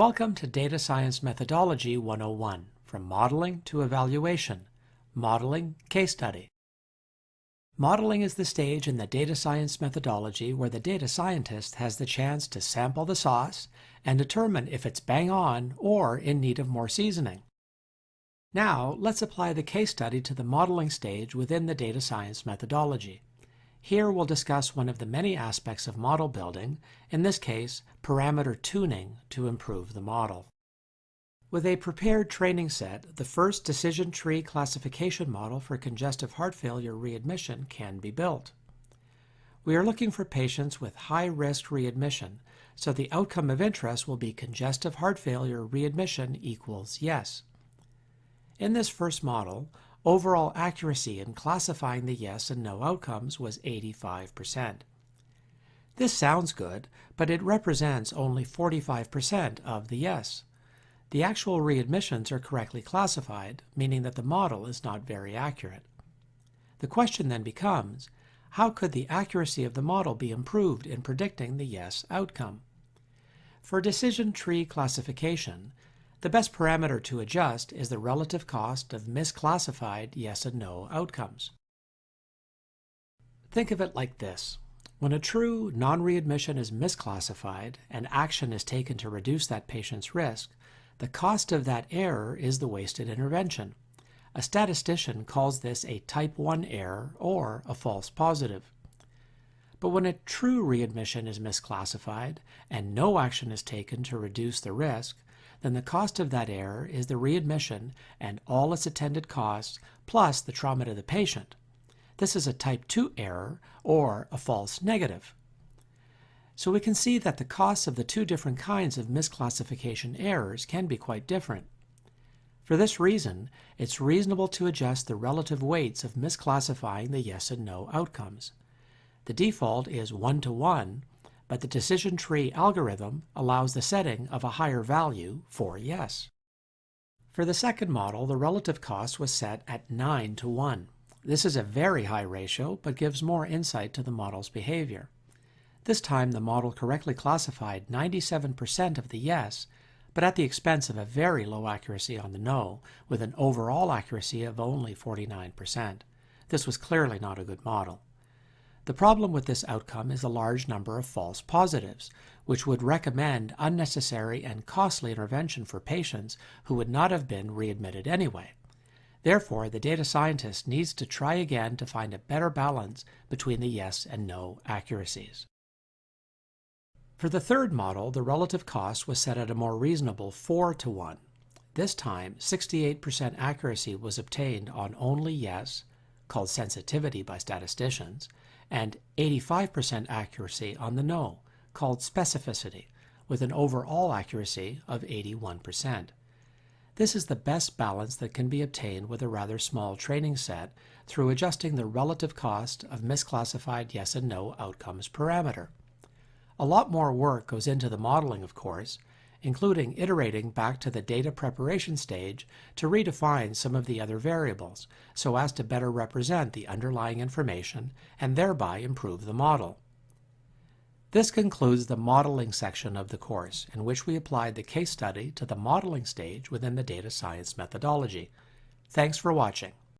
Welcome to Data Science Methodology 101, From Modeling to Evaluation, Modeling Case Study. Modeling is the stage in the data science methodology where the data scientist has the chance to sample the sauce and determine if it's bang on or in need of more seasoning. Now, let's apply the case study to the modeling stage within the data science methodology. Here we'll discuss one of the many aspects of model building, in this case, parameter tuning to improve the model. With a prepared training set, the first decision tree classification model for congestive heart failure readmission can be built. We are looking for patients with high-risk readmission, so the outcome of interest will be congestive heart failure readmission equals yes. In this first model, overall accuracy in classifying the yes and no outcomes was 85%. This sounds good, but it represents only 45% of the yes. The actual readmissions are correctly classified, meaning that the model is not very accurate. The question then becomes, how could the accuracy of the model be improved in predicting the yes outcome? For decision tree classification, the best parameter to adjust is the relative cost of misclassified yes and no outcomes. Think of it like this. When a true non-readmission is misclassified and action is taken to reduce that patient's risk, the cost of that error is the wasted intervention. A statistician calls this a type 1 error or a false positive. But when a true readmission is misclassified and no action is taken to reduce the risk, then the cost of that error is the readmission and all its attendant costs plus the trauma to the patient. This is a type 2 error or a false negative. So we can see that the costs of the two different kinds of misclassification errors can be quite different. For this reason, it's reasonable to adjust the relative weights of misclassifying the yes and no outcomes. The default is 1-to-1, but the decision tree algorithm allows the setting of a higher value for yes. For the second model, the relative cost was set at 9-to-1. This is a very high ratio, but gives more insight to the model's behavior. This time, the model correctly classified 97% of the yes, but at the expense of a very low accuracy on the no, with an overall accuracy of only 49%. This was clearly not a good model. The problem with this outcome is a large number of false positives, which would recommend unnecessary and costly intervention for patients who would not have been readmitted anyway. Therefore, the data scientist needs to try again to find a better balance between the yes and no accuracies. For the third model, the relative cost was set at a more reasonable 4-to-1. This time, 68% accuracy was obtained on only yes, called sensitivity by statisticians, and 85% accuracy on the no, called specificity, with an overall accuracy of 81%. This is the best balance that can be obtained with a rather small training set through adjusting the relative cost of misclassified yes and no outcomes parameter. A lot more work goes into the modeling, of course, including iterating back to the data preparation stage to redefine some of the other variables so as to better represent the underlying information and thereby improve the model. This concludes the modeling section of the course, in which we applied the case study to the modeling stage within the data science methodology. Thanks for watching.